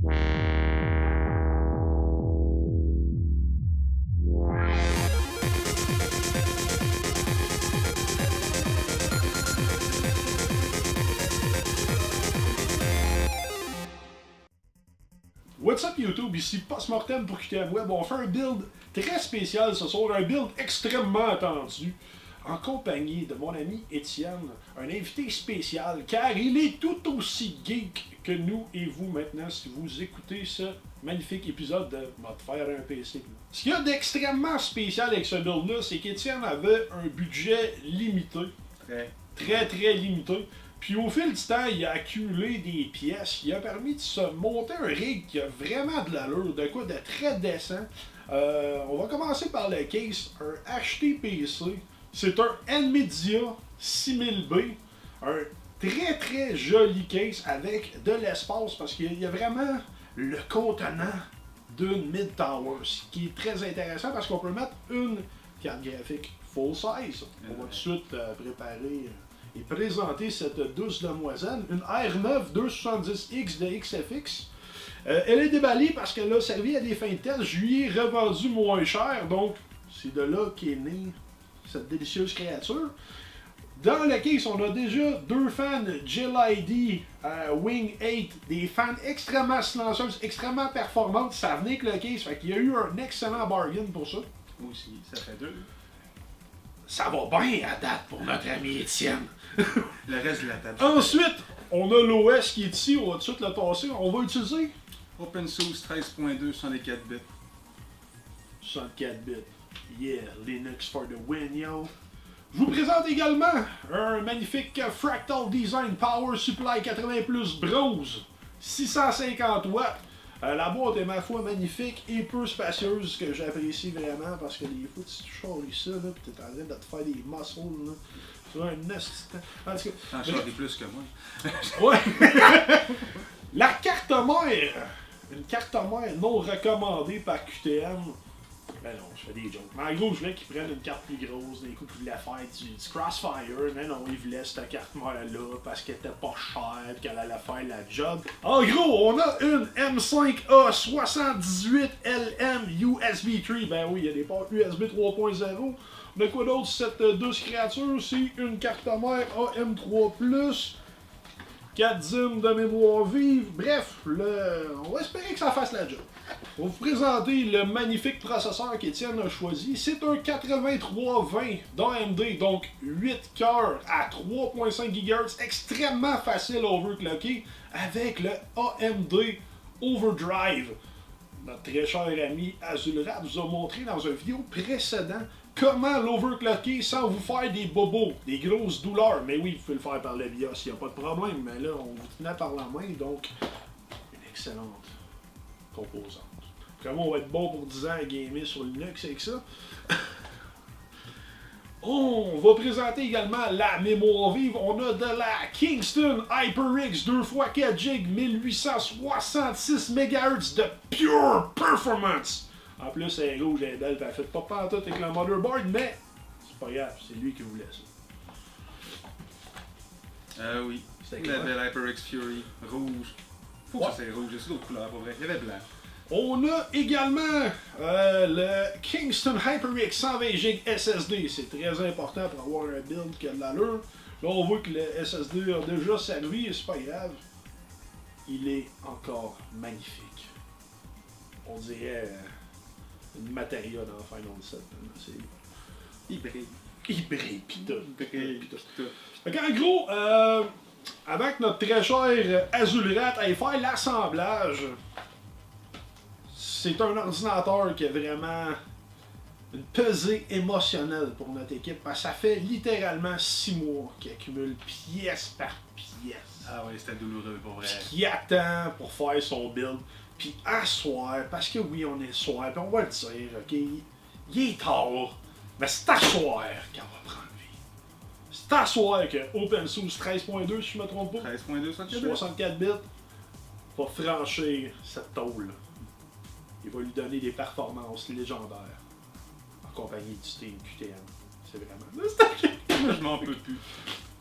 What's up YouTube, ici Postmortem pour QTM Web. On fait un build très spécial ce soir, un build extrêmement attendu, en compagnie de mon ami Étienne, un invité spécial, car il est tout aussi geek que nous et vous maintenant si vous écoutez ce magnifique épisode de Mode faire un PC. Ce qu'il y a d'extrêmement spécial avec ce build-là, c'est qu'Étienne avait un budget limité, très limité. Puis au fil du temps, il a accumulé des pièces qui a permis de se monter un rig qui a vraiment de l'allure, de quoi de très décent. On va commencer par le case, un HTPC. C'est un NVIDIA 6000B, un très joli case avec de l'espace parce qu'il y a vraiment le contenant d'une mid-tower, ce qui est très intéressant parce qu'on peut mettre une carte graphique full size. On va tout de suite préparer et présenter cette douce demoiselle, une R9 270X de XFX. Elle est déballée parce qu'elle a servi à des fins de test. Je lui ai revendu moins cher, donc c'est de là qu'est née cette délicieuse créature. Dans le case, on a déjà deux fans GLID Wing 8, des fans extrêmement silencieuses, extrêmement performantes. Ça venait avec le case, fait qu'il y a eu un excellent bargain pour ça. Moi aussi, ça fait deux. Ça va bien à date pour notre ami Étienne. Le reste de la table. Ensuite, on a l'OS qui est ici, on va tout de suite le passer. On va utiliser OpenSUSE 13.2 64 bits. 64 bits. Yeah, Linux for the win, yo. Je vous présente également un magnifique Fractal Design Power Supply 80 Plus bronze, 650 watts. La boîte est ma foi magnifique et peu spacieuse, que j'apprécie vraiment parce que des fois tu charries ça, là, pis t'es en train de te faire des muscles, là. C'est un assistant. En tout cas, t'en charries plus que moi. Ouais! La carte mère, une carte mère non recommandée par QTM. Ben non, je fais des jokes. Mais en gros, je voulais qu'ils prennent une carte plus grosse, des coups qu'ils voulaient faire du Crossfire. Mais non, ils voulaient cette carte mère-là parce qu'elle était pas chère et qu'elle allait faire la job. En gros, on a une M5A 78LM USB 3. Ben oui, il y a des ports USB 3.0. On a quoi d'autre? Cette douce créature, c'est une carte mère AM3+. 4 DIMM de mémoire vive. Bref, on va espérer que ça fasse la job. On va vous présenter le magnifique processeur qu'Étienne a choisi. C'est un 8320 d'AMD, donc 8 cœurs à 3.5 GHz, extrêmement facile à overclocker avec le AMD Overdrive. Notre très cher ami Azulrat vous a montré dans une vidéo précédente comment l'overclocker sans vous faire des bobos, des grosses douleurs. Mais oui, vous pouvez le faire par le BIOS, il n'y a pas de problème. Mais là, on vous tenait par la main, donc une excellente composante. Vraiment, on va être bon pour 10 ans à gamer sur Linux avec ça. On va présenter également la mémoire vive. On a de la Kingston HyperX 2x4 GB 1866 MHz de pure performance. En plus, elle est rouge, elle est belle, elle fait pas pantoute avec le motherboard, mais c'est pas grave, c'est lui qui voulait ça. Oui, la belle HyperX Fury, rouge. Faut que ça soit rouge, c'est d'autres couleurs, pour vrai. Il y avait blanc. On a également le Kingston HyperX 120 GB SSD. C'est très important pour avoir un build qui a de l'allure. Là, on voit que le SSD a déjà servi, et c'est pas grave. Il est encore magnifique. On dirait une Materia dans Final 7. Il brille. Il brille, pis tout. Fait en gros, avant que notre très cher Azulrat aille faire l'assemblage, c'est un ordinateur qui a vraiment une pesée émotionnelle pour notre équipe. Parce que ça fait littéralement 6 mois qu'il accumule pièce par pièce. Ah oui, c'était douloureux pour vrai. Qui attend pour faire son build. Puis à soir, parce que oui, on est soir, puis on va le dire, ok, il est tard, mais c'est à soir qu'on va prendre vie. C'est à soir que OpenSUSE 13.2, si je me trompe pas, 13.2, 64 bits, va franchir cette tôle. Il va lui donner des performances légendaires en compagnie du team QTM. C'est vraiment nostalgique. Moi, je m'en peux plus.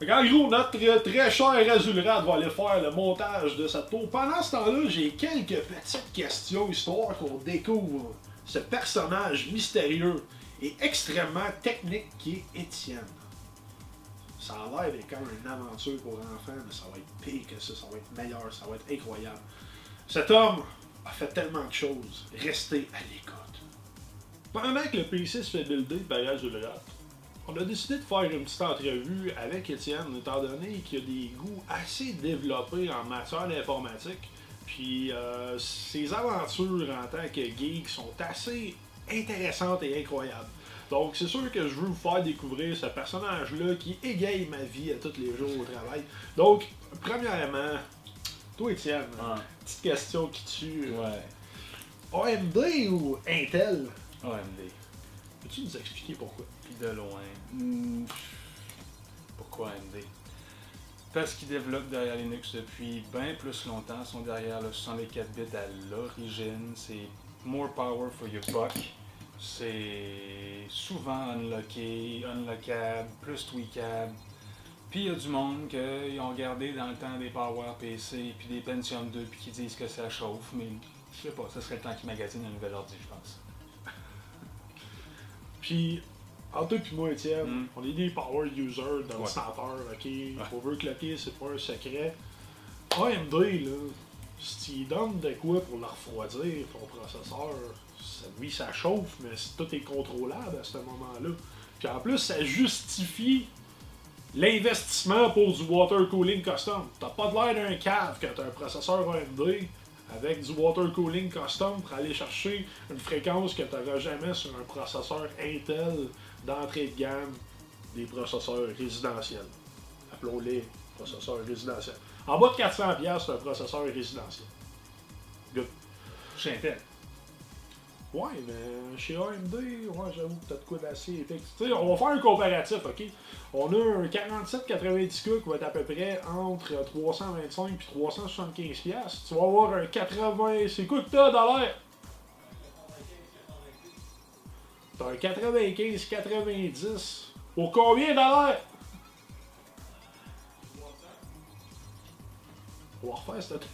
Fait en gros, notre très cher Azulrad va aller faire le montage de cette tour. Pendant ce temps-là, j'ai quelques petites questions, histoire qu'on découvre ce personnage mystérieux et extrêmement technique qui est Étienne. Ça a l'air d'être comme une aventure pour enfants, mais ça va être pire que ça va être meilleur, ça va être incroyable. Cet homme a fait tellement de choses. Restez à l'écoute. Pendant que le PC se fait builder par Azulrad, on a décidé de faire une petite entrevue avec Étienne, étant donné qu'il a des goûts assez développés en matière d'informatique. Puis ses aventures en tant que geek sont assez intéressantes et incroyables. Donc c'est sûr que je veux vous faire découvrir ce personnage-là qui égaye ma vie à tous les jours au travail. Donc, premièrement, toi Étienne, petite question qui tue. Ouais. AMD ou Intel? AMD. Peux-tu nous expliquer pourquoi? Puis de loin. Pourquoi AMD? Parce qu'ils développent derrière Linux depuis bien plus longtemps. Ils sont derrière le 64 bits à l'origine. C'est more power for your buck. C'est souvent unlocké, unlockable, plus tweakable. Puis il y a du monde qui ont regardé dans le temps des Power PC puis des Pentium 2 puis qui disent que ça chauffe. Mais je sais pas, ça serait le temps qu'ils magasinent un nouvel ordi, je pense. Puis, entre toi et moi, Étienne, on est des power users d'ordinateur, ok? Overclocker, c'est pas un secret. AMD, là, si tu donnes de quoi pour le refroidir, ton processeur, oui, ça chauffe, mais tout est contrôlable à ce moment-là. Puis en plus, ça justifie l'investissement pour du water cooling custom. T'as pas de l'air d'un cave quand t'as un processeur AMD avec du water cooling custom pour aller chercher une fréquence que t'auras jamais sur un processeur Intel d'entrée de gamme des processeurs résidentiels. Appelons-les processeurs résidentiels. En bas de 400$, c'est un processeur résidentiel. Good. Chez Intel. Ouais, mais chez AMD, ouais, j'avoue que t'as de quoi d'assez épais. Tu sais, on va faire un comparatif, ok? On a un 4790K qui va être à peu près entre 325 et 375$. Tu vas avoir un 80... C'est quoi que t'as dans l'air? T'as un 95-90. Pour combien dans l'air? On va refaire cette...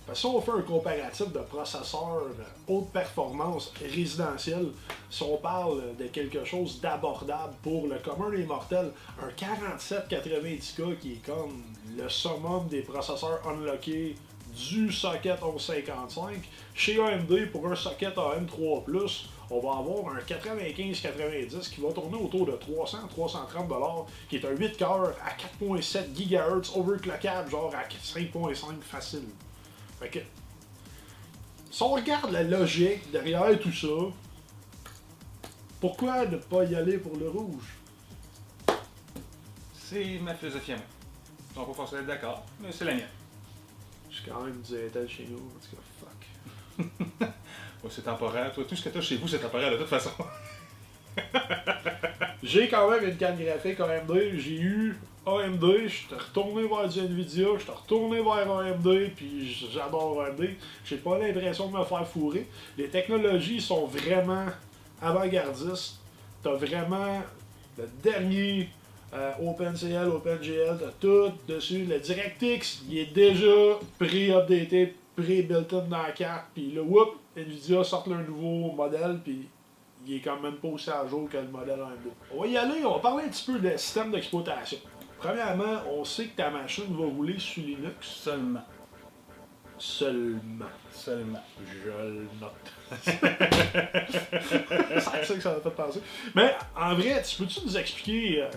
Parce que si on fait un comparatif de processeurs haute performance résidentielle, si on parle de quelque chose d'abordable pour le commun des mortels, un 4790K qui est comme le summum des processeurs unlockés du socket 1155, chez AMD pour un socket AM3+, on va avoir un 95-90 qui va tourner autour de 300-330$, qui est un 8 cœurs à 4.7 GHz overclockable, genre à 5.5 facile. Fait que, si on regarde la logique derrière tout ça, pourquoi ne pas y aller pour le rouge? C'est ma philosophie à moi. On va pas forcément être d'accord, mais c'est la mienne. Je suis quand même du Intel chez nous, en tout cas, fuck. Ouais, c'est temporaire. Toi, tout ce que t'as chez vous, c'est temporaire de toute façon. J'ai quand même une carte graphique AMD, j'ai eu AMD, je suis retourné vers du Nvidia, je suis retourné vers AMD, puis j'adore AMD. J'ai pas l'impression de me faire fourrer. Les technologies sont vraiment avant-gardistes. T'as vraiment le dernier OpenCL, OpenGL, t'as tout dessus. Le DirectX, il est déjà pré-updaté, pré-built-in dans la carte, puis là, whoop, Nvidia sort un nouveau modèle, puis il est quand même pas aussi à jour que le modèle AMD. On va y aller, on va parler un petit peu des systèmes d'exploitation. Premièrement, on sait que ta machine va rouler sous Linux. Seulement. Seulement. Seulement. Je le note. C'est ça que ça m'a fait penser. Mais en vrai, peux-tu nous expliquer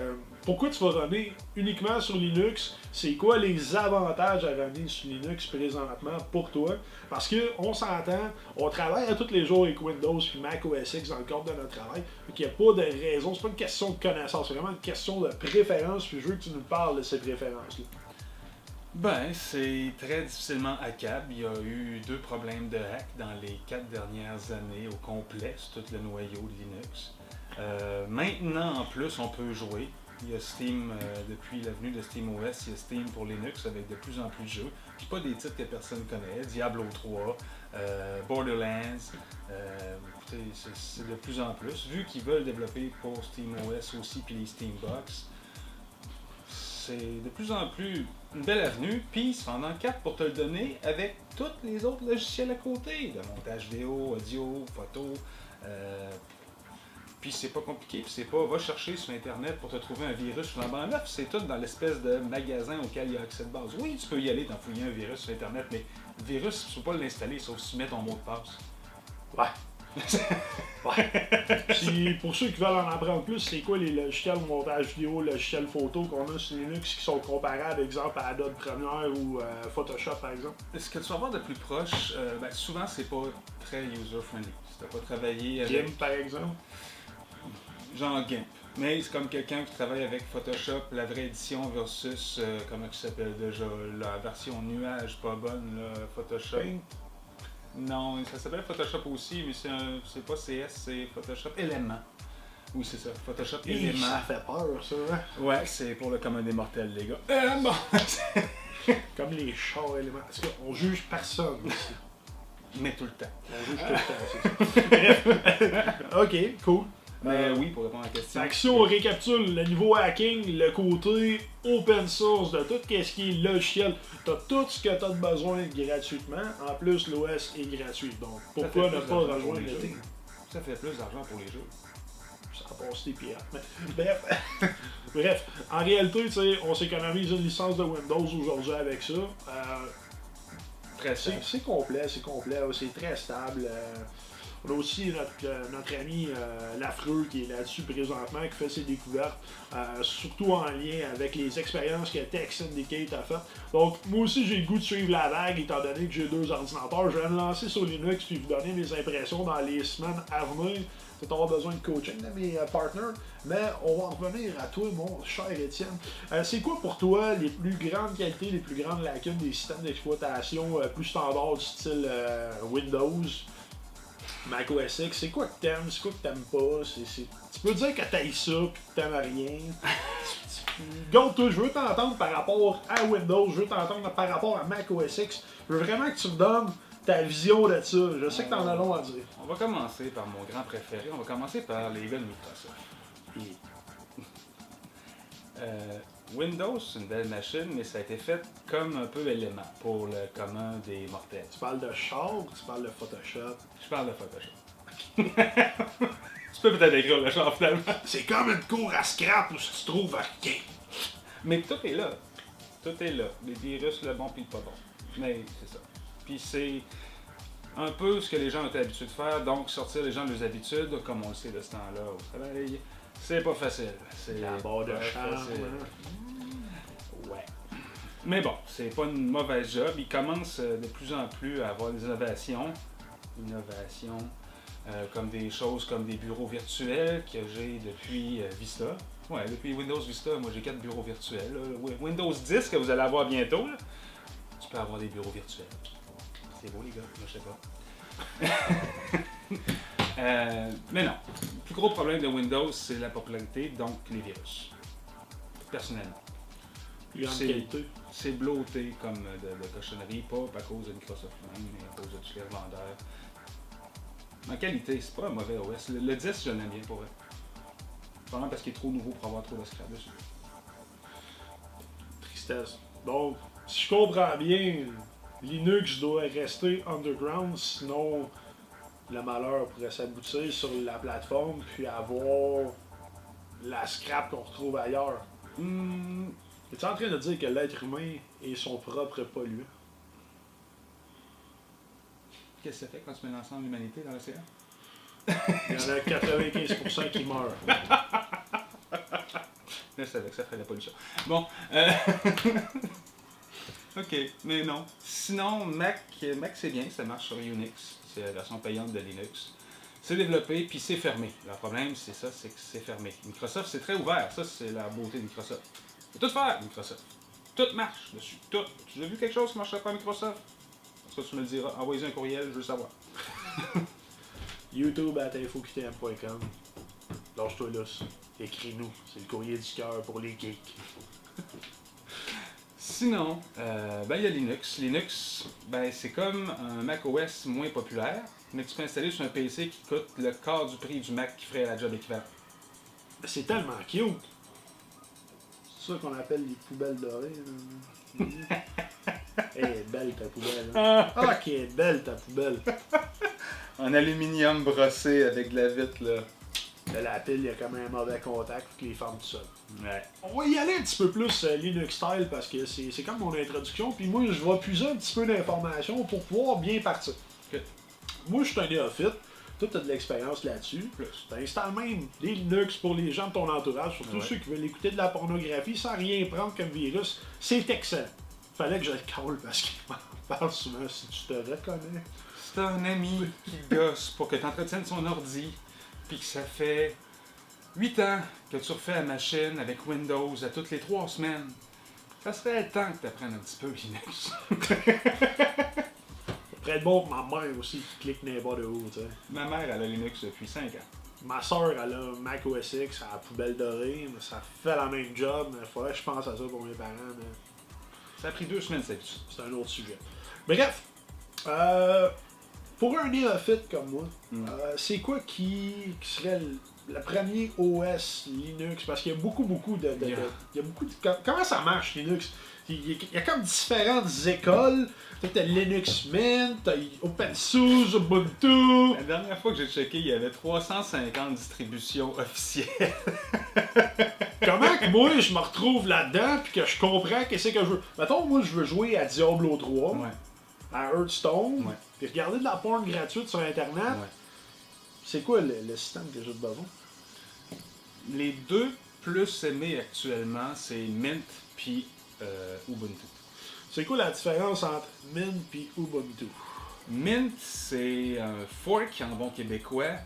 pourquoi tu vas runner uniquement sur Linux? C'est quoi les avantages à runner sur Linux présentement pour toi? Parce que on s'entend, on travaille à tous les jours avec Windows et Mac OS X dans le cadre de notre travail. Donc il n'y a pas de raison, c'est pas une question de connaissance, c'est vraiment une question de préférence. Puis je veux que tu nous parles de ces préférences-là. Ben, c'est très difficilement hackable. Il y a eu 2 problèmes de hack dans les 4 dernières années au complet sur tout le noyau de Linux. Maintenant, en plus, on peut jouer. Il y a Steam, depuis la venue de SteamOS, il y a Steam pour Linux avec de plus en plus de jeux. Puis pas des titres que personne connaît. Diablo 3, Borderlands. Écoutez, c'est de plus en plus. Vu qu'ils veulent développer pour SteamOS aussi, puis les Steambox, c'est de plus en plus une belle avenue, puis cependant 4 pour te le donner avec tous les autres logiciels à côté, de montage vidéo, audio, photo. Puis c'est pas compliqué, puis c'est pas va chercher sur internet pour te trouver un virus flambant neuf, c'est tout dans l'espèce de magasin auquel il y a accès de base. Oui, tu peux y aller t'en fouiller un virus sur internet, mais le virus, tu peux pas l'installer sauf si tu mets ton mot de passe. Ouais. Ouais. Puis pour ceux qui veulent en apprendre plus, c'est quoi les logiciels de montage vidéo, logiciels photo qu'on a sur Linux qui sont comparables, exemple à Adobe Premiere ou Photoshop par exemple? Ce que tu vas voir de plus proche, souvent c'est pas très user-friendly. Si t'as pas travaillé avec... GIMP par exemple? Genre GIMP. Mais c'est comme quelqu'un qui travaille avec Photoshop, la vraie édition versus, comment ça s'appelle déjà, la version nuage pas bonne, là, Photoshop. Paint. Non, ça s'appelle Photoshop aussi, mais c'est pas CS, c'est Photoshop Élément. Oui, c'est ça, Photoshop Élément. Ça fait peur ça, hein? Ouais, c'est pour le commun des mortels, les gars. Bon. Comme les chars éléments. Parce qu'on juge personne ici. Mais tout le temps. On juge tout le temps, c'est ça. Ok, cool. Mais oui, pour répondre à la question. Fait que si on récapitule le niveau hacking, le côté open source de tout ce qui est logiciel, t'as tout ce que t'as de besoin gratuitement. En plus, l'OS est gratuit. Donc pourquoi ne pas rejoindre le team? Ça fait plus d'argent pour les jeux. Ça passe les pirates. Bref. Bref, en réalité, tu sais, on s'économise une licence de Windows aujourd'hui avec ça. Très simple. C'est complet, c'est très stable. On a aussi notre ami Lafreux qui est là-dessus présentement, qui fait ses découvertes, surtout en lien avec les expériences que Tech Syndicate a faites. Donc, moi aussi, j'ai le goût de suivre la vague, étant donné que j'ai 2 ordinateurs. Je vais me lancer sur Linux puis vous donner mes impressions dans les semaines à venir. Peut-être avoir besoin de coaching de mes partners, mais on va en revenir à toi, mon cher Étienne. C'est quoi pour toi les plus grandes qualités, les plus grandes lacunes des systèmes d'exploitation plus standards du style Windows, Mac OS X? C'est quoi que t'aimes, c'est quoi que t'aimes pas? Tu peux dire que t'aimes ça pis que t'aimes rien. Garde toi, je veux t'entendre par rapport à Windows, je veux t'entendre par rapport à Mac OS X. Je veux vraiment que tu me donnes ta vision de ça. Je sais que t'en as long à dire. On va commencer par mon grand préféré. On va commencer par les gars de Microsoft. Windows, c'est une belle machine, mais ça a été fait comme un peu élément pour le commun des mortels. Tu parles de char ou tu parles de Photoshop? Je parle de Photoshop. Tu peux peut-être écrire le char finalement. C'est comme une cour à scrap où tu trouves rien. Mais tout est là. Tout est là. Les virus, le bon puis le pas bon. Mais c'est ça. Puis c'est un peu ce que les gens étaient habitués de faire, donc sortir les gens de leurs habitudes, comme on le sait de ce temps-là au travail, c'est pas facile. C'est la barre de charme. Ouais. Mais bon, c'est pas une mauvaise job. Ils commencent de plus en plus à avoir des innovations. Comme des choses comme des bureaux virtuels que j'ai depuis Vista. Ouais, depuis Windows Vista, moi j'ai 4 bureaux virtuels. Là. Windows 10 que vous allez avoir bientôt, là, tu peux avoir des bureaux virtuels. C'est beau les gars, moi je sais pas. Mais non, le plus gros problème de Windows, c'est la popularité, donc les virus. Personnellement. C'est bloaté comme de cochonnerie, pas à cause de Microsoft même, mais à cause de tous les revendeurs. En qualité, c'est pas un mauvais OS. Le 10, je l'aime bien pour vrai. Probablement parce qu'il est trop nouveau pour avoir trop de scrap dessus. Tristesse. Donc, si je comprends bien, Linux doit rester underground, sinon le malheur pourrait s'aboutir sur la plateforme puis avoir la scrap qu'on retrouve ailleurs. Es-tu en train de dire que l'être humain est son propre polluant? Qu'est-ce que ça fait quand tu mets l'ensemble de l'humanité dans l'océan? Il y en a 95% qui meurent. Je savais que ça ferait la pollution. Bon, ok, mais non. Sinon, Mac c'est bien, ça marche sur Unix. C'est la version payante de Linux. C'est développé, puis c'est fermé. Le problème, c'est ça, c'est que c'est fermé. Microsoft, c'est très ouvert. Ça, c'est la beauté de Microsoft. Il peut tout faire, Microsoft. Tout marche dessus. Tout. Tu as vu quelque chose qui ne marcherait pas à Microsoft? Parce que tu me le diras. Envoyez un courriel, je veux savoir. YouTube@infoqtm.com. Lâche-toi là. Écris-nous. C'est le courrier du cœur pour les geeks. Sinon, il y a Linux. Linux, c'est comme un macOS moins populaire, mais tu peux installer sur un PC qui coûte le quart du prix du Mac qui ferait la job équivalente. C'est tellement cute. C'est ça qu'on appelle les poubelles dorées. Elle est belle ta poubelle. Hein? Ah, qui est belle ta poubelle. En aluminium brossé avec de la vitre, là. Là, la pile, il y a quand même un mauvais contact, faut qu'il les ferme tout seul. Ouais. On va y aller un petit peu plus Linux style parce que c'est comme mon introduction. Puis moi, je vais puiser un petit peu d'informations pour pouvoir bien partir. Ok. Moi, je suis un néophyte. Toi, tu as de l'expérience là-dessus. Tu installes même des Linux pour les gens de ton entourage, surtout ceux qui veulent écouter de la pornographie sans rien prendre comme virus. C'est excellent. Fallait que je le colle parce qu'il m'en parle souvent si tu te reconnais. C'est un ami qui gosse pour que tu entretiennes son ordi, puis que ça fait 8 ans que tu refais la machine avec Windows à toutes les 3 semaines. Ça serait le temps que tu apprennes un petit peu Linux. Après bon pour ma mère aussi qui clique n'importe où, tu sais. Ma mère, elle a Linux depuis 5 ans. Ma soeur, elle a Mac OS X, à la poubelle dorée, mais ça fait la même job, mais il faudrait que je pense à ça pour mes parents, mais Ça a pris 2 semaines, c'est c'est un autre sujet. Bref, pour un néophyte comme moi, c'est quoi qui serait le premier OS Linux? Parce qu'il y a beaucoup de... il y a beaucoup de comment ça marche Linux? Il y a comme différentes écoles. T'as Linux Mint, t'as OpenSUSE, Ubuntu. La dernière fois que j'ai checké, il y avait 350 distributions officielles. Comment que moi je me retrouve là-dedans puis que je comprends qu'est-ce que je veux? Mettons, moi je veux jouer à Diablo 3, Ouais. à Hearthstone, Ouais. puis regarder de la porn gratuite sur Internet. Ouais. C'est quoi le système que j'ai besoin? Les deux plus aimés actuellement, c'est Mint puis Ubuntu. C'est quoi la différence entre Mint et Ubuntu? Mint, c'est un fork en bon québécois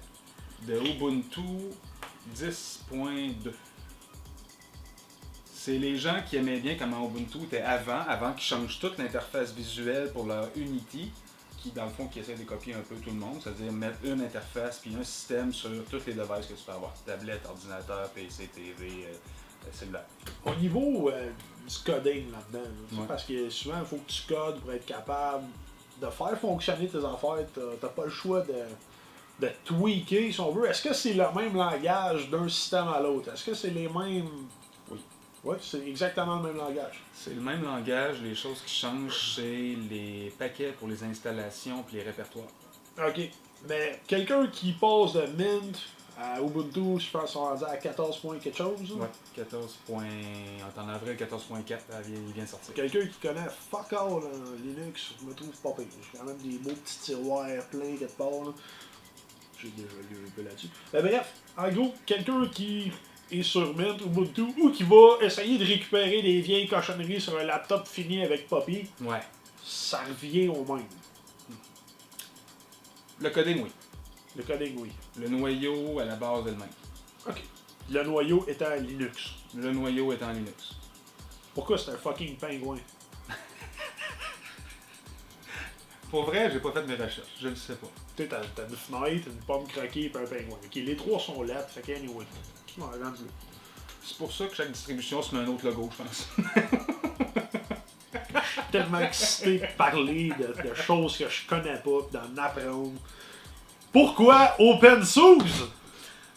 de Ubuntu 10.2. C'est les gens qui aimaient bien comment Ubuntu était avant qu'ils changent toute l'interface visuelle pour leur Unity, qui dans le fond qui essaie de copier un peu tout le monde, c'est-à-dire mettre une interface puis un système sur tous les devices que tu peux avoir, tablette, ordinateur, PC, TV, cellulaire. Au niveau du coding là-dedans, là, Ouais. parce que souvent il faut que tu codes pour être capable de faire fonctionner tes affaires, t'as pas le choix de tweaker si on veut. Est-ce que c'est le même langage d'un système à l'autre? Est-ce que c'est les mêmes... Oui. Oui, c'est exactement le même langage. C'est le même langage, les choses qui changent, c'est les paquets pour les installations puis les répertoires. Ok, mais quelqu'un qui passe de Mint à Ubuntu, je pense qu'on va à 14 points quelque chose. Là. Ouais, 14. En avril, 14.4, il vient de sortir. Quelqu'un qui connaît fuck all en Linux, je me trouve pas pire. J'ai quand même des beaux petits tiroirs pleins quelque part. Là. J'ai déjà lu un peu là-dessus. Mais bref, en gros, quelqu'un qui est sur Mint, Ubuntu, ou qui va essayer de récupérer des vieilles cochonneries sur un laptop fini avec Poppy, Ouais. ça revient au même. Le coding, oui. Le coding, oui. Le noyau, à la base, est le même. Ok. Le noyau étant Linux. Le noyau est en Linux. Pourquoi c'est un fucking pingouin? Pour vrai, j'ai pas fait mes recherches. Je le sais pas. Tu sais, t'as une fenêtre, une pomme croquée et un pingouin. Ok, les trois sont là, fait qu'anyway. Ouais, rendu là. C'est pour ça que chaque distribution se met un autre logo, je pense. Tellement excité de parler de choses que je connais pas, pis d'en apprendre. Pourquoi OpenSUSE?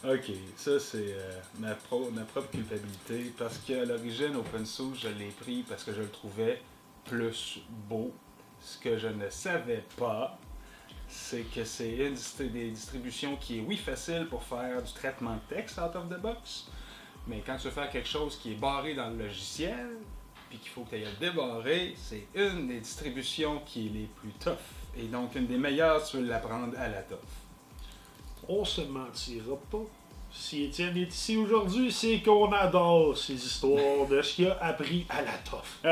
Ok, ça c'est ma propre culpabilité. Parce qu'à l'origine, OpenSUSE, je l'ai pris parce que je le trouvais plus beau. Ce que je ne savais pas, c'est que c'est une des distributions qui est, oui, facile pour faire du traitement de texte out of the box, mais quand tu veux faire quelque chose qui est barré dans le logiciel, puis qu'il faut que tu ailles le débarrer, c'est une des distributions qui est les plus tough. Et donc, une des meilleures, tu veux l'apprendre à la tough. On se mentira pas. Si Étienne est ici aujourd'hui, c'est qu'on adore ces histoires de ce qu'il a appris à la toffe.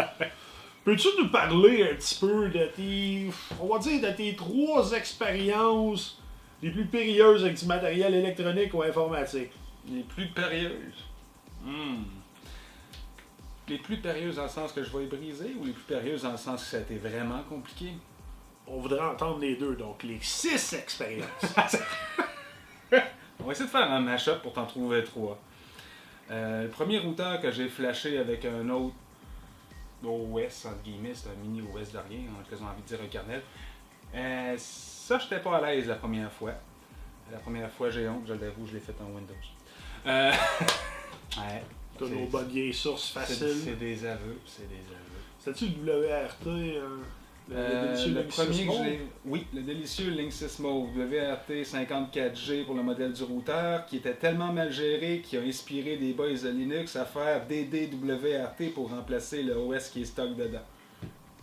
Peux-tu nous parler un petit peu de tes, on va dire, de tes 3 expériences les plus périlleuses avec du matériel électronique ou informatique? Les plus périlleuses. Les plus périlleuses dans le sens que je vais les briser ou les plus périlleuses dans le sens que ça a été vraiment compliqué? On voudrait entendre les deux, donc les 6 expériences. On va essayer de faire un mash-up pour t'en trouver 3. Le premier routeur que j'ai flashé avec un autre OS, entre guillemets, c'est un mini OS de rien, on a quasiment envie de dire un kernel. Ça, j'étais pas à l'aise la première fois. La première fois, j'ai honte, je l'avoue, je l'ai fait en Windows. Ouais. T'as nos bonnes vieilles sources faciles. C'est des aveux. C'était-tu le WRT? Le délicieux le Linksys premier que Mode? j'ai. Oui, le délicieux Linksys Mode, WRT 54G pour le modèle du routeur, qui était tellement mal géré qu'il a inspiré des boys de Linux à faire DDWRT pour remplacer le OS qui est stock dedans.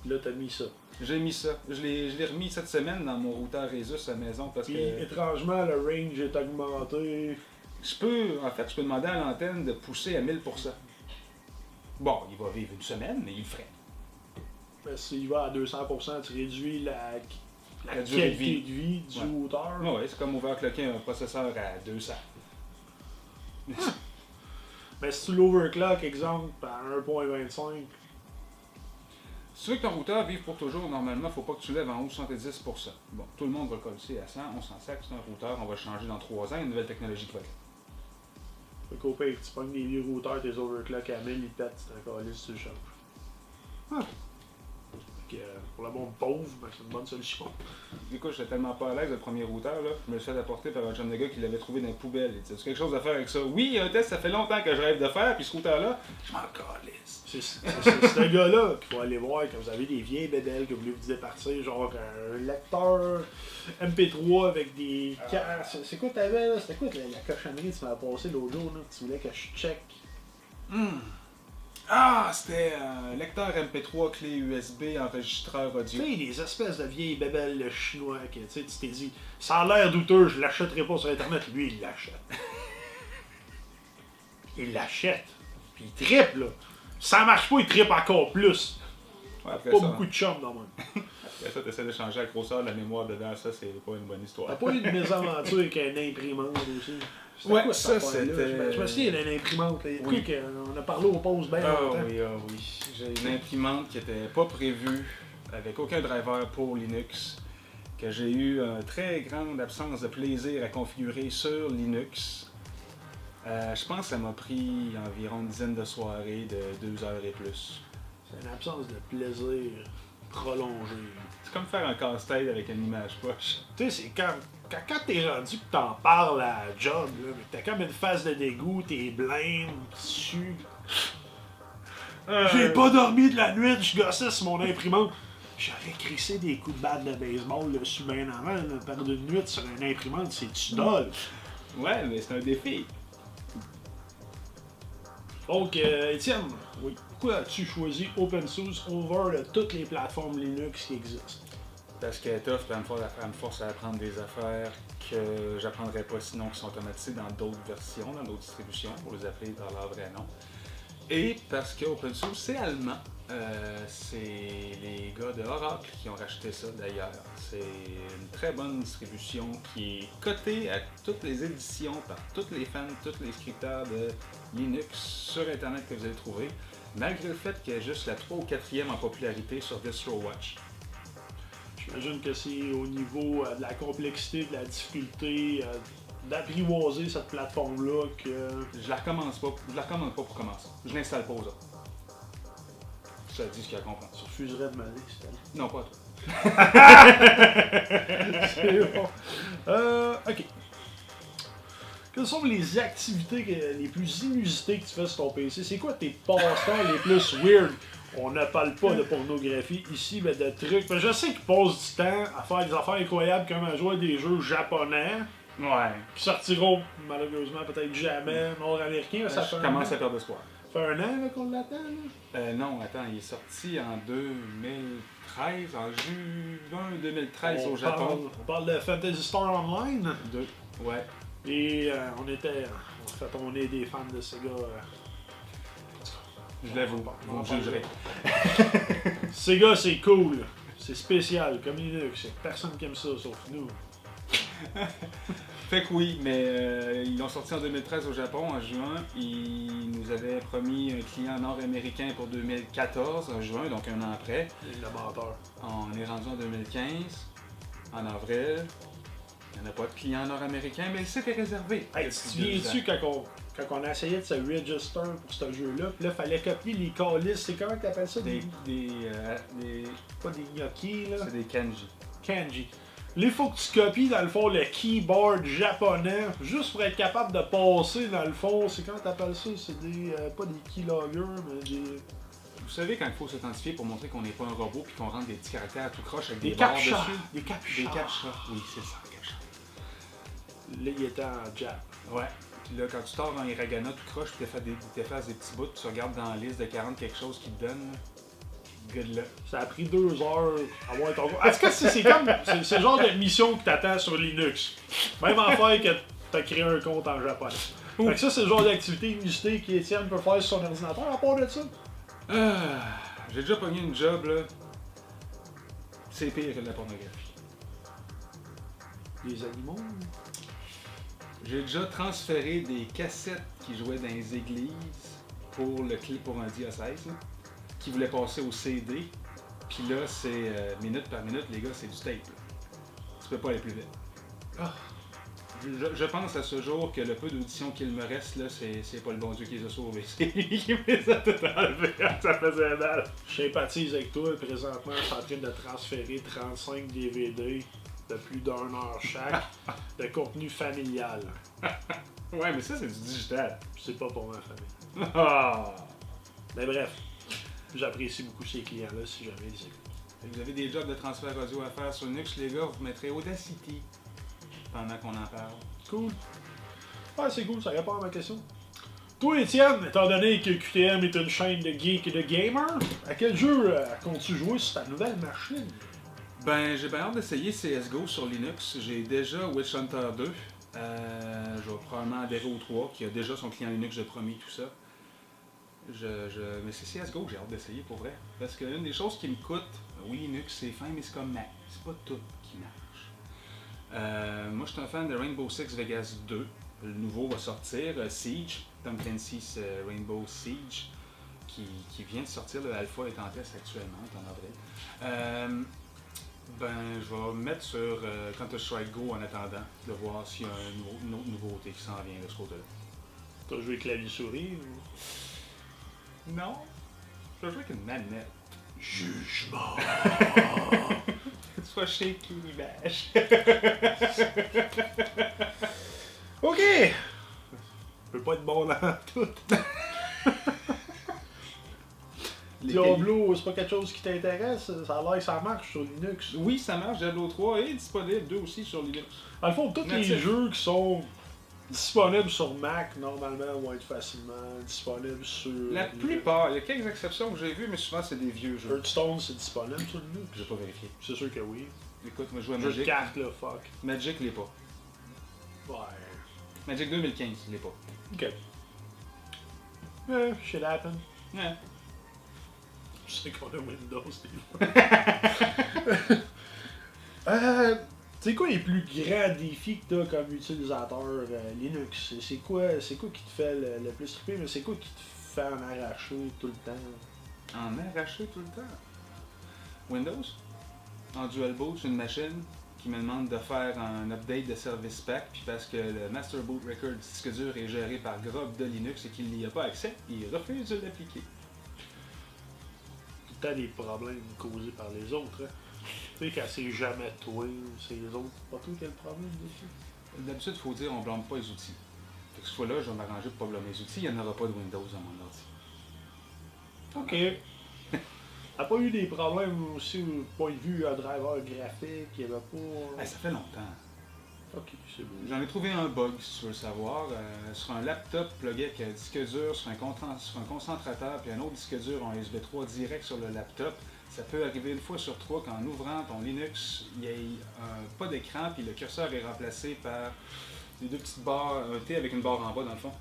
Là, t'as mis ça. J'ai mis ça. Je l'ai remis cette semaine dans mon routeur Asus à la maison parce Puis, que étrangement, le range est augmenté. je peux demander à l'antenne de pousser à 1000%. Bon, il va vivre une semaine, mais il le ferait. Ben, s'il va à 200%, tu réduis la durée qualité de de vie du Ouais. routeur. Ouais, c'est comme overclocker un processeur à 200. Mais si tu l'overclock, exemple, à 1.25, Si tu veux que ton routeur vive pour toujours, normalement, il ne faut pas que tu lèves en haut 70%. Bon, tout le monde va le coller à 100, on s'en sert, c'est un routeur, on va le changer dans 3 ans, une nouvelle technologie qui va être là. fait qu'au pire, tu pognes des vieux routeurs, tes overclock à 1000, ils pètent, c'est un calice, tu le changes. Ah. Fait que, pour le monde pauvre, ben, c'est une bonne solution. Écoute, j'étais tellement pas à l'aise, le premier routeur, là, je me le suis fait apporter par un jeune de gars qui l'avait trouvé dans les poubelles. Il dit, as-tu quelque chose à faire avec ça? Oui, il y a un test, ça fait longtemps que je rêve de faire, puis ce routeur-là, je m'en calisse. C'est ce gars-là qu'il faut aller voir quand vous avez des vieilles bébelles que vous voulez vous départir, genre un lecteur MP3 avec des cartes. C'est quoi t'avais là? C'était quoi la cochonnerie que tu m'as passé l'autre jour là? Tu voulais que je check? Ah, c'était un lecteur MP3, clé USB, enregistreur Tu audio. sais, des espèces de vieilles bébelles chinois que tu sais, tu t'es dit, ça a l'air douteux, je l'achèterai pas sur internet. Lui, il l'achète. Il l'achète. Puis il trippe là. Si ça marche pas, il trippe encore plus. Ouais, après Pas ça, beaucoup de chums dans moi. après ça, t'essaies de changer la grosseur de la mémoire dedans, ça, c'est pas une bonne histoire. T'as pas eu de mésaventure avec une imprimante aussi? C'était Ouais, quoi, ça, cette affaire-là? c'était- Je me souviens d'une imprimante. Là. Oui. On a parlé au pause bien longtemps. Ah oui. J'ai une imprimante qui n'était pas prévue, avec aucun driver pour Linux, que j'ai eu une très grande absence de plaisir à configurer sur Linux. Je pense que ça m'a pris environ une dizaine de soirées de 2 heures et plus. C'est une absence de plaisir prolongée. C'est comme faire un casse-tête avec une image poche. Tu sais, c'est quand t'es rendu que t'en parles à la job, là, mais t'as comme une phase de dégoût, t'es blême, dessus. J'ai pas dormi de la nuit, je gossais sur mon imprimante. J'aurais crissé des coups de batte de baseball dessus bien avant, là, perdre une nuit sur une imprimante, c'est-tu dole? Ouais, mais c'est un défi. Donc, Étienne, oui. Pourquoi as-tu choisi OpenSUSE over de toutes les plateformes Linux qui existent? Parce qu'elle est tough, elle me force à apprendre des affaires que j'apprendrais pas sinon qui sont automatisées dans d'autres versions, dans d'autres distributions, pour les appeler par leur vrai nom. Et parce que OpenSUSE, c'est allemand. C'est les gars de Oracle qui ont racheté ça d'ailleurs. C'est une très bonne distribution qui est cotée à toutes les éditions par tous les fans, tous les scripteurs de Linux sur Internet que vous allez trouver, malgré le fait qu'elle est juste la 3 ou 4e en popularité sur DistroWatch. J'imagine que c'est au niveau de la complexité, de la difficulté d'apprivoiser cette plateforme-là que... Je la recommande pas pour commencer. Je l'installe pas aux autres. Ça dit ce qu'il y a à comprendre. Tu refuserais de m'aller, Stan. Non, pas toi. C'est bon. OK. Quelles sont les activités les plus inusitées que tu fais sur ton PC? C'est quoi tes passe-temps les plus weird? On ne parle pas de pornographie ici, mais de trucs. Mais je sais qu'ils passent du temps à faire des affaires incroyables comme à jouer à des jeux japonais Ouais. qui sortiront malheureusement peut-être jamais nord-américains. Ça fait Je commence à perdre espoir. Ça fait un an là, qu'on l'attend. Là. Non, attends, il est sorti en 2013, en juin 2013 au On Japon. parle de Phantasy Star Online. Ouais. Et on est des fans de Sega. Je l'avoue, vous me jugerez. Sega, c'est cool. C'est spécial, comme Linux. C'est personne qui aime ça, sauf nous. Fait que oui, mais ils l'ont sorti en 2013 au Japon, en juin. Ils nous avaient promis un client nord-américain pour 2014, en juin, donc un an après. Le menteur. On est rendu en 2015, en avril. Il n'y en a pas de client nord-américain, mais c'était réservé. Hey, depuis tu te souviens-tu 2 ans. quand on a essayé de se register pour ce jeu-là, puis là, fallait copier les calices. C'est comment que t'appelles ça? Des Pas des gnocchis, là. c'est des kanji. Kanji. Là, il faut que tu copies, dans le fond, le keyboard japonais, juste pour être capable de passer, dans le fond, c'est quand t'appelles ça, c'est des, pas des keyloggers, mais des... Vous savez quand il faut s'authentifier pour montrer qu'on n'est pas un robot puis qu'on rentre des petits caractères tout croche avec Des des barres captcha. dessus? Des captcha. Des captcha. Oui, c'est ça, captcha. Là, il était en Jap. Ouais. Puis là, quand tu tords dans Hiragana tout croche puis t'effaces des petits bouts, puis tu regardes dans la liste de 40 quelque chose qui te donne, good luck. Ça a pris 2 heures à avoir ton... En tout cas, c'est comme... C'est le genre de mission que t'attends sur Linux. Même affaire que t'as créé un compte en japonais. Fait que ça, c'est le genre d'activité inusitée qu'Étienne peut faire sur son ordinateur à part de ça. J'ai déjà pogné une job, là. C'est pire que de la pornographie. Les animaux... J'ai déjà transféré des cassettes qui jouaient dans les églises pour le clip pour un diocèse, là, qui voulait passer au CD. Puis là, c'est minute par minute, les gars, c'est du tape. Là. Tu peux pas aller plus vite. Ah. Je pense à ce jour que le peu d'audition qu'il me reste, là, c'est pas le bon Dieu qui les a sauvés. C'est lui qui les a tout enlevés. Ça faisait mal. Je sympathise avec toi. Présentement, je suis en train de transférer 35 DVD de plus d'1 heure chaque de contenu familial. Ouais, mais ça, c'est du digital. C'est pas pour ma famille. Ah! Mais bref, j'apprécie beaucoup ces clients-là si jamais ils écoutent. Vous avez des jobs de transfert audio à faire sur Linux, les gars, vous mettrez Audacity pendant qu'on en parle. Cool. Ouais, c'est cool, ça répond à ma question. Toi, Étienne, étant donné que QTM est une chaîne de geeks et de gamers, à quel jeu comptes-tu jouer sur ta nouvelle machine? Ben, j'ai bien hâte d'essayer CSGO sur Linux. J'ai déjà Witch Hunter 2. Je vais probablement adhérer au 3, qui a déjà son client Linux de premier, tout ça. Mais c'est CSGO que j'ai hâte d'essayer pour vrai. Parce que l'une des choses qui me coûte, oui, Linux c'est fin, mais c'est comme Mac. C'est pas tout qui marche. Moi, je suis un fan de Rainbow Six Vegas 2. Le nouveau va sortir, Siege, Tom Clancy's Rainbow Siege, qui vient de sortir. L'alpha est en test actuellement, en avril. Ben, je vais me mettre sur Counter-Strike Go en attendant de voir s'il y a une autre nouveauté qui s'en vient de ce côté-là. T'as joué clavier-souris ou... Non, je vais jouer avec une manette. Jugement! Sois shaky, bash. Ok! Je peux pas être bon dans tout. Diablo, c'est pas quelque chose qui t'intéresse? Ça a l'air que ça marche sur Linux. Oui, ça marche. Diablo 3 est disponible, 2 aussi sur Linux. Dans le fond, tous les jeux qui sont disponibles sur Mac, normalement, vont être facilement disponibles sur... La plupart, il y a quelques exceptions que j'ai vues, mais souvent c'est des vieux jeux. Hearthstone, c'est disponible sur Linux? J'ai pas vérifié. C'est sûr que oui. Écoute, moi je joue à Jeu de Magic. cartes, là, fuck. Magic l'est pas. Ouais. Magic 2015, il l'est pas. Ok. Shit happen. Ouais. Je sais qu'on a Windows, des fois. C'est quoi les plus grands défis que t'as comme utilisateur Linux? C'est quoi qui te fait le plus triper, mais c'est quoi qui te fait en arracher tout le temps? En arracher tout le temps. Windows. En dual boot, j'ai une machine qui me demande de faire un update de service pack, puis parce que le master boot record du disque dur est géré par Grub de Linux et qu'il n'y a pas accès, il refuse de l'appliquer. Tout le temps des problèmes causés par les autres, hein? Tu sais, quand c'est jamais toi, c'est les autres. C'est pas toi qui a le problème dessus. D'habitude, il faut dire on blâme pas les outils. Fait que ce fois-là, je vais m'arranger pour pas blâmer les outils, il n'y en aura pas de Windows dans mon ordi. Ok. T'as pas eu des problèmes aussi au point de vue driver graphique, il y avait pas... Hey, ça fait longtemps. Ok, c'est beau. J'en ai trouvé un bug, si tu veux le savoir. Sur un laptop plugué avec un disque dur, sur un concentrateur, puis un autre disque dur en USB 3 direct sur le laptop. Ça peut arriver une fois sur trois qu'en ouvrant ton Linux, il n'y ait pas d'écran, puis le curseur est remplacé par les deux petites barres, un T avec une barre en bas dans le fond.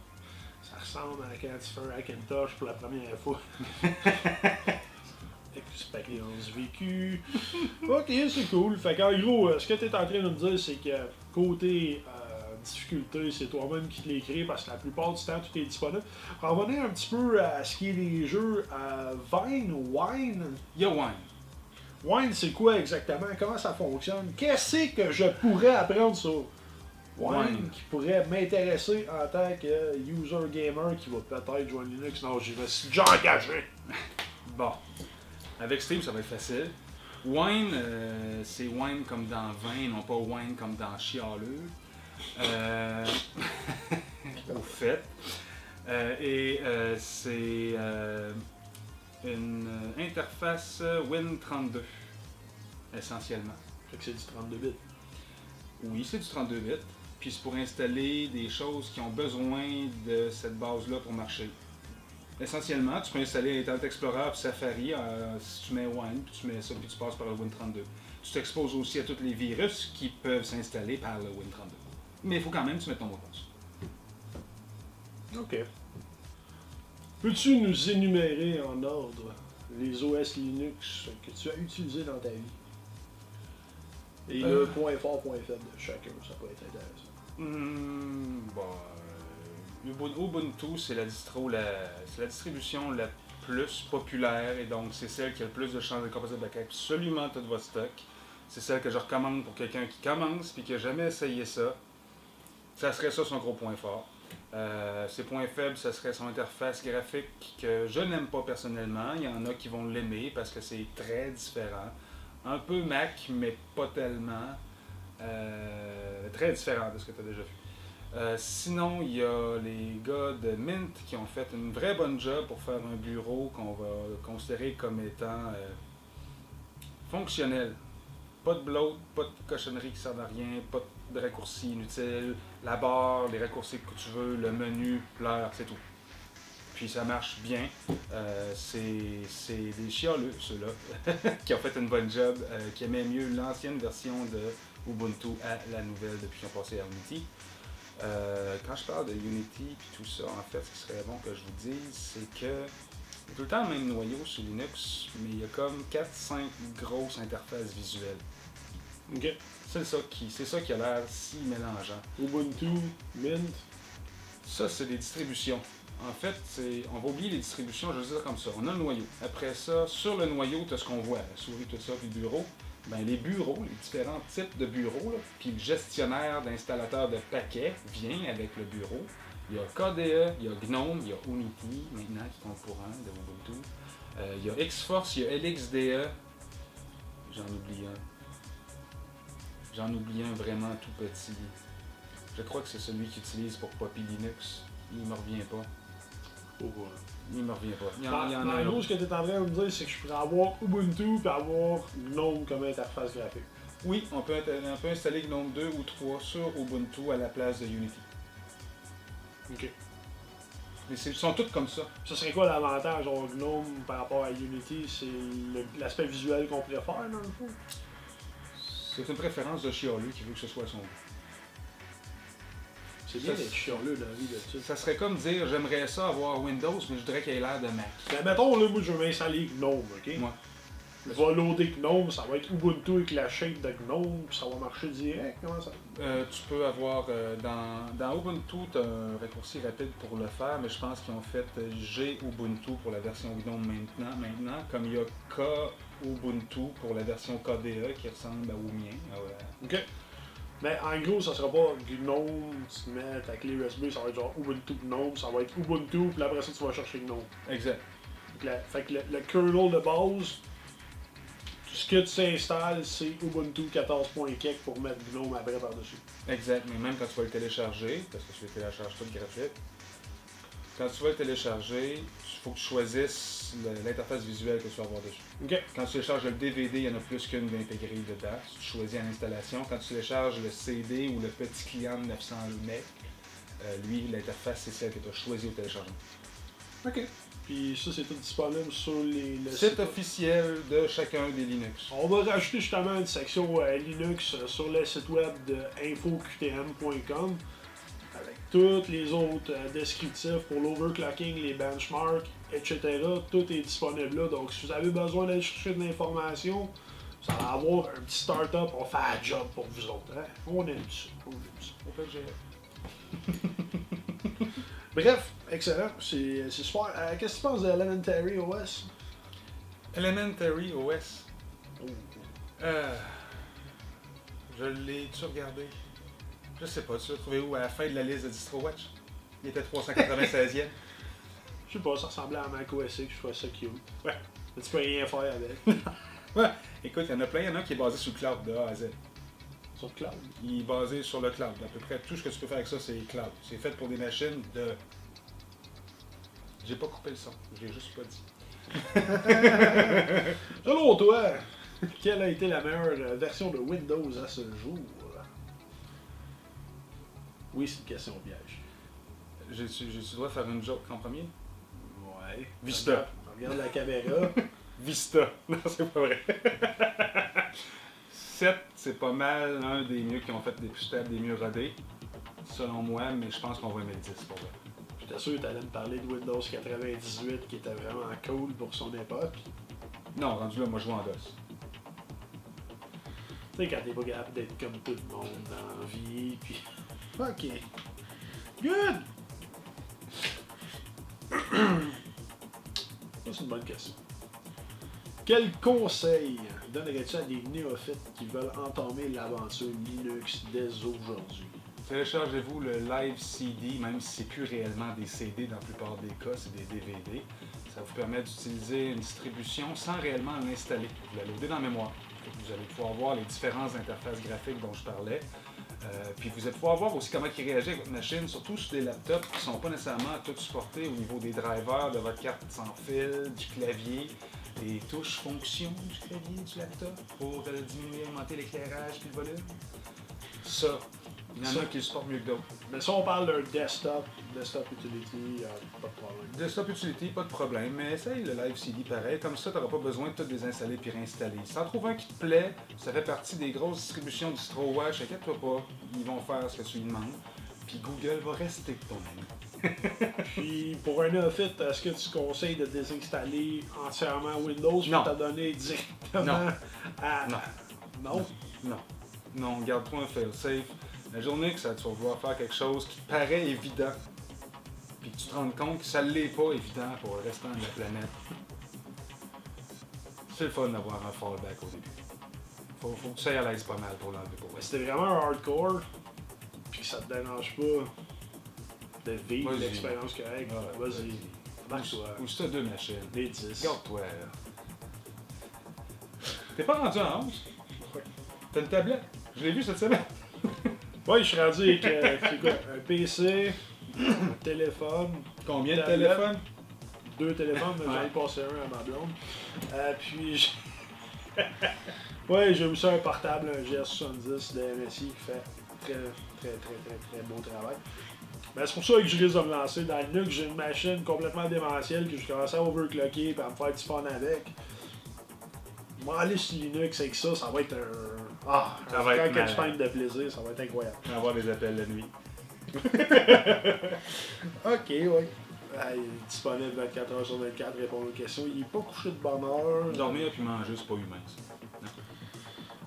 Ça ressemble à quand tu fais un Hackintosh pour la première fois. Expérience vécue. Ok, c'est cool. Fait qu'en gros, ce que tu es en train de me dire, c'est que côté difficulté, c'est toi-même qui te l'écris parce que la plupart du temps, tout est disponible. On va revenir un petit peu à ce qui est des jeux Vine ou Wine. Il y a Wine. Wine, c'est quoi exactement? Comment ça fonctionne? Qu'est-ce que je pourrais apprendre sur Wine qui pourrait m'intéresser en tant que user gamer qui va peut-être joindre Linux? Non, j'y vais déjà engagé. Bon. Avec Steam, ça va être facile. Wine, c'est wine comme dans vin, non pas wine comme dans chialeux. Au fait. C'est une interface Win32, essentiellement. Fait que c'est du 32 bits. Oui, c'est du 32 bits. Puis c'est pour installer des choses qui ont besoin de cette base-là pour marcher. Essentiellement, tu peux installer Internet Explorer puis Safari si tu mets Wine, puis tu mets ça, puis tu passes par le Win32. Tu t'exposes aussi à tous les virus qui peuvent s'installer par le Win32. Mais il faut quand même que tu mettes ton mot de passe. OK. Peux-tu nous énumérer en ordre les OS Linux que tu as utilisés dans ta vie? Et le point fort, point faible de chacun, ça peut être intéressant. Ubuntu, c'est la distribution la plus populaire et donc c'est celle qui a le plus de chances de composer de backup absolument tout votre stock. C'est celle que je recommande pour quelqu'un qui commence et qui n'a jamais essayé ça. Ça serait ça son gros point fort. Ses points faibles, ça serait son interface graphique que je n'aime pas personnellement. Il y en a qui vont l'aimer parce que c'est très différent. Un peu Mac, mais pas tellement. Très différent de ce que tu as déjà vu. Sinon, il y a les gars de Mint qui ont fait une vraie bonne job pour faire un bureau qu'on va considérer comme étant fonctionnel. Pas de bloat, pas de cochonnerie qui servent à rien, pas de raccourcis inutiles, la barre, les raccourcis que tu veux, le menu, l'heure, c'est tout. Puis ça marche bien. C'est des chialeux, ceux-là, qui ont fait une bonne job, qui aimaient mieux l'ancienne version de Ubuntu à la nouvelle depuis qu'ils ont passé à Unity. Quand je parle de Unity et tout ça, en fait, ce qui serait bon que je vous dise, c'est que il y a tout le temps le même noyau sur Linux, mais il y a comme 4-5 grosses interfaces visuelles. OK. C'est ça qui a l'air si mélangeant. Ubuntu, Mint. Ça, c'est des distributions. En fait, on va oublier les distributions, je vais dire comme ça. On a le noyau. Après ça, sur le noyau, tu as ce qu'on voit, la souris, tout ça, puis le bureau. Ben, les bureaux, les différents types de bureaux, là, puis le gestionnaire d'installateur de paquets vient avec le bureau. Il y a KDE, il y a GNOME, il y a Unity, maintenant qui compte pour un de Ubuntu. Il y a Xforce, il y a LXDE. J'en oublie un vraiment tout petit. Je crois que c'est celui qu'ils utilisent pour Poppy Linux. Il me revient pas. Il me revient pas. Il y en a En un gros, autre. ce que tu es en train de me dire, c'est que je pourrais avoir Ubuntu et avoir GNOME comme interface graphique. Oui, on peut installer GNOME 2 ou 3 sur Ubuntu à la place de Unity. OK. Mais ils sont tous comme ça. Ça serait quoi l'avantage en GNOME par rapport à Unity? C'est l'aspect visuel qu'on préfère, dans le fond? C'est une préférence de chialeux qui veut que ce soit son goût. C'est bien Ça, d'être chialeux dans la vie de ça. Ça serait comme dire j'aimerais ça avoir Windows, mais je voudrais qu'il ait l'air de Mac. Ben, mettons, là, moi, je vais m'installer GNOME, OK? Moi. Je vais loader GNOME, ça va être Ubuntu avec la shape de GNOME, puis ça va marcher direct. Comment ça? Tu peux avoir dans Ubuntu, tu as un raccourci rapide pour le faire, mais je pense qu'ils ont fait G-Ubuntu pour la version GNOME maintenant, comme il y a K-Ubuntu pour la version KDE qui ressemble au mien. OK. Mais en gros, ça sera pas GNOME, tu te mets ta clé USB, ça va être genre Ubuntu GNOME, ça va être Ubuntu, puis après ça, tu vas chercher GNOME. Exact. Fait que le kernel de base, tout ce que tu s'installes, c'est Ubuntu 14.kek pour mettre GNOME après par-dessus. Exact, mais même quand tu vas le télécharger, parce que tu le télécharges tout gratuit, quand tu vas le télécharger, il faut que tu choisisses l'interface visuelle que tu vas avoir dessus. OK. Quand tu télécharges le DVD, il y en a plus qu'une d'intégrée dedans. Tu choisis à l'installation. Quand tu télécharges le CD ou le petit client de 900 MB, lui, l'interface, c'est celle que tu as choisie au téléchargement. OK. Puis ça, c'est tout disponible sur le site officiel de chacun des Linux. On va rajouter justement une section Linux sur le site web de infoqtm.com avec tous les autres descriptifs pour l'overclocking, les benchmarks, etc. Tout est disponible là. Donc, si vous avez besoin d'aller chercher de l'information, ça va avoir un petit start-up. On fait un job pour vous autres. Hein? On aime ça. On fait gérer. Bref, excellent. C'est super. Qu'est-ce que tu penses de Elementary OS? Elementary OS. Je l'ai-tu regardé? Je sais pas, tu l'as trouvé où? À la fin de la liste de DistroWatch? Il était 396e. Je sais pas, ça ressemblait à Mac OS X, je trouvais ça cute. Ouais, mais tu peux rien faire avec. Ouais, écoute, il y en a plein. Il y en a un qui est basé sur le cloud de A à Z. Sur le cloud. Il est basé sur le cloud. À peu près tout ce que tu peux faire avec ça, c'est cloud. C'est fait pour des machines de... J'ai pas coupé le son, je l'ai juste pas dit. Selon toi, quelle a été la meilleure version de Windows à ce jour? Oui, c'est une question piège. J'ai-tu le droit de faire une joke en premier? Ouais. Vista. Regarde la caméra. Vista. Non, c'est pas vrai. 7, c'est pas mal un des mieux qui ont fait des plus stables, des mieux rodés, selon moi, mais je pense qu'on va aimer le 10 pour vrai. J'étais sûr que tu allais me parler de Windows 98 qui était vraiment cool pour son époque. Non, rendu là, moi je joue en DOS. Tu sais, quand t'es pas capable d'être comme tout le monde dans la vie, puis... Ok. Good! Ça, c'est une bonne question. Quel conseil donnerais-tu à des néophytes qui veulent entamer l'aventure Linux dès aujourd'hui? Téléchargez-vous le Live CD, même si c'est plus réellement des CD dans la plupart des cas, c'est des DVD. Ça vous permet d'utiliser une distribution sans réellement l'installer. Vous la loadez dans la mémoire. Vous allez pouvoir voir les différentes interfaces graphiques dont je parlais. Puis vous allez pouvoir voir aussi comment il réagit avec votre machine, surtout sur des laptops qui ne sont pas nécessairement tous supportés au niveau des drivers de votre carte sans fil, du clavier, des touches fonctions du clavier du laptop pour diminuer, augmenter l'éclairage puis le volume. Ça, il y en a qui le supportent mieux que d'autres. Mais si on parle d'un desktop utility, pas de problème. Desktop Utility, pas de problème, mais essaye le Live CD pareil, comme ça tu n'auras pas besoin de tout désinstaller puis réinstaller. Si t'en trouves un qui te plaît, ça fait partie des grosses distributions DistroWash, inquiète-toi pas, ils vont faire ce que tu lui demandes, puis Google va rester ton ami. Puis pour un néophyte, est-ce que tu conseilles de désinstaller entièrement Windows Non. pour te donner directement Non. à... Non. Non? Non. Non, garde-toi un fail-safe. La journée que ça, tu vas vouloir faire quelque chose qui te paraît évident, puis que tu te rends compte que ça ne l'est pas évident pour le restant de la planète, c'est le fun d'avoir un fallback au début. Faut que tu sois à l'aise pas mal pour l'enlever pour Mais vrai. si t'es vraiment un hardcore, puis que ça te dérange pas de vivre Vas-y. l'expérience correcte, Ouais, vas-y. Marche-toi. Ou si t'as 2 machines, Des 10. garde-toi là. T'es pas rendu en 11? Ouais. T'as une tablette? Je l'ai vu cette semaine. Ouais, je suis rendu avec c'est quoi, un PC, un téléphone, Combien de tablette, téléphones? 2 téléphones, mais j'en ai Ouais. passé un à ma blonde. Puis, ouais, j'ai aussi un portable, un GS70 de MSI qui fait très bon travail. Ben, c'est pour ça que je risque de me lancer dans Linux. J'ai une machine complètement démentielle que je commence à overclocker et à me faire du fun avec. Moi, aller sur Linux avec ça, ça va être Ça un va être grand malade. campagne de plaisir, ça va être incroyable. On va avoir des appels la nuit. Ok, oui. Disponible 24 heures sur 24, répondre aux questions. Il n'est pas couché de bonne heure. Dormir puis manger, c'est pas humain ça.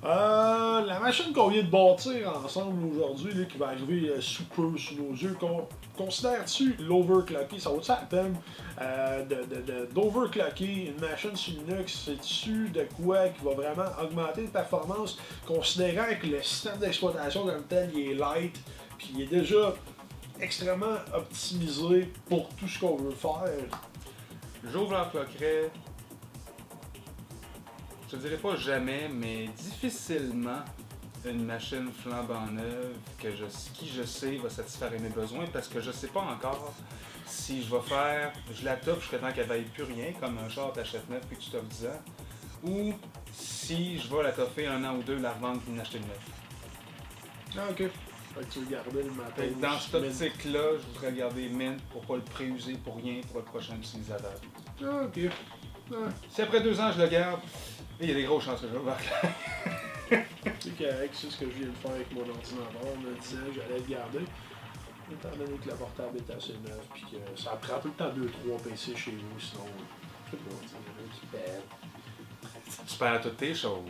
La machine qu'on vient de bâtir ensemble aujourd'hui, là, qui va arriver sous peu sous nos yeux, considères-tu l'overclocker? Ça vaut-tu la peine d'overclocker une machine sur Linux? C'est-tu de quoi qui va vraiment augmenter les performances, considérant que le système d'exploitation comme tel il est light, puis il est déjà extrêmement optimisé pour tout ce qu'on veut faire? J'overclockerais, je te dirais pas jamais, mais difficilement une machine flambant neuve qui je sais va satisfaire mes besoins parce que je sais pas encore si je vais faire, je la toffe jusqu'à temps qu'elle vaille plus rien, comme un char t'achètes neuf puis que tu t'offres 10 ans, ou si je vais la toffer 1 an ou 2, la revendre puis m'acheter une neuve. Ah, ok. Fait que tu veux garder le matin. Fait que dans cette optique-là, je voudrais garder Mint pour pas le préuser pour rien pour le prochain utilisateur. Ah, ok. Ah, Si après 2 ans je le garde, il y a des grosses chances que je vais c'est correct, c'est ce que je viens de faire avec mon ordinateur. En me disant que j'allais le garder. Étant donné que le portable est assez neuf, puis que ça prend tout le temps 2-3 PC chez vous, sinon, je sais pas, il y en a qui pètent. Tu perds toutes tes choses.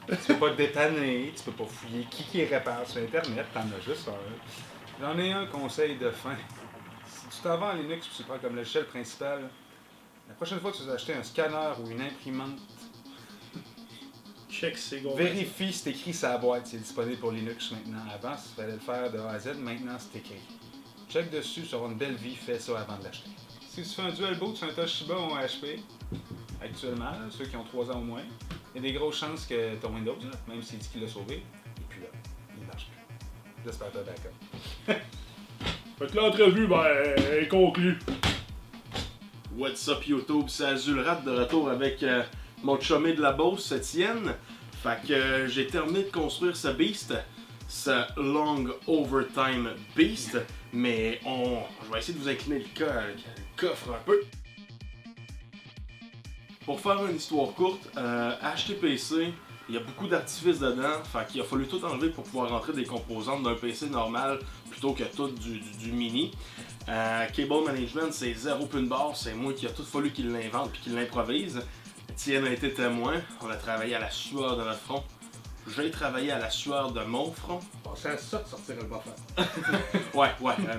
Tu peux pas te dépanner, tu peux pas fouiller qui répare sur Internet, t'en as juste un. J'en ai un conseil de fin. Si tu t'en vas en Linux et tu prends comme logiciel principal, la prochaine fois que tu vas acheter un scanner ou une imprimante, Check c'est gros. vérifie si c'est écrit sur la boîte, c'est disponible pour Linux maintenant. Avant, il fallait le faire de A à Z, maintenant c'est écrit. Check dessus, tu auras une belle vie, fais ça avant de l'acheter. Si tu fais un dual boot sur un Toshiba ou un HP, actuellement, là, ceux qui ont 3 ans au moins. Il y a des grosses chances que ton Windows, là, même s'il dit qu'il l'a sauvé, et puis là, il marche plus. J'espère que t'as backup. Fait que l'entrevue, est conclue. What's up YouTube, c'est Azulrat de retour avec mon chumé de la Beauce, Étienne. Fait que j'ai terminé de construire ce beast, ce long overtime beast, mais je vais essayer de vous incliner le coffre un peu. Pour faire une histoire courte, HTPC, il y a beaucoup d'artifices dedans, fait qu'il a fallu tout enlever pour pouvoir rentrer des composantes d'un PC normal plutôt que tout du mini. Cable Management, c'est 0 pin bar, c'est moi qui a tout fallu qu'il l'invente puis qu'il l'improvise. Étienne a été témoin, on a travaillé à la sueur de notre front. J'ai travaillé à la sueur de mon front. C'est à ça de sortir le buffer. Ouais.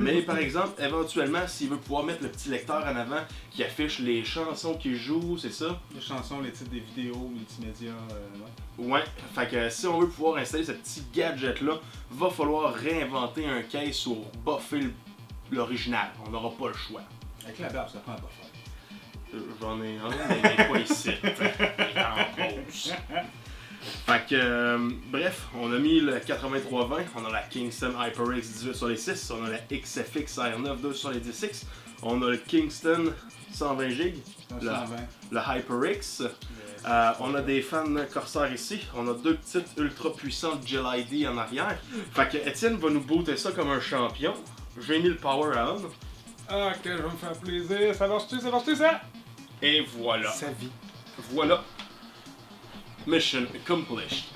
Mais par exemple, éventuellement, s'il veut pouvoir mettre le petit lecteur en avant qui affiche les chansons qu'il joue, c'est ça? Les chansons, les titres des vidéos, multimédia, Ouais. Fait que si on veut pouvoir installer ce petit gadget-là, va falloir réinventer un case pour buffer l'original. On n'aura pas le choix. Avec la barbe, ça prend un buffer. J'en ai un, mais pas ici. Il est en pause. Fait que, bref, on a mis le 8320, on a la Kingston HyperX 18 sur les 6, on a la XFX R9 2 sur les 10X, on a le Kingston 120GB, le HyperX, on a des fans Corsair ici, on a deux petites ultra puissantes GelID en arrière. Fait que Étienne va nous booter ça comme un champion. J'ai mis le power on. Ok, je vais me faire plaisir. Ça marche-tu, ça? Et voilà. Sa vie. Voilà. Mission accomplished.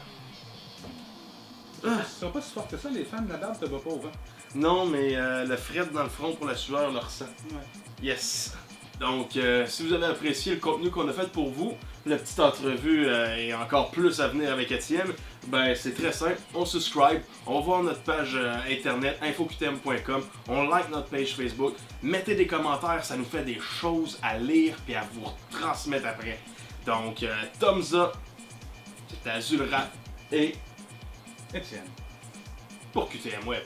Ils sont pas si forts que ça, les fans de la barbe te bat pas au vent. Non, mais le fret dans le front pour la sueur le ressent. Ouais. Yes. Donc, si vous avez apprécié le contenu qu'on a fait pour vous, la petite entrevue et encore plus à venir avec Étienne, ben c'est très simple. On subscribe, on va voir notre page internet infoqtm.com, on like notre page Facebook, mettez des commentaires, ça nous fait des choses à lire et à vous transmettre après. Donc, thumbs up, c'était Azulrat et Étienne. pour QTM Web.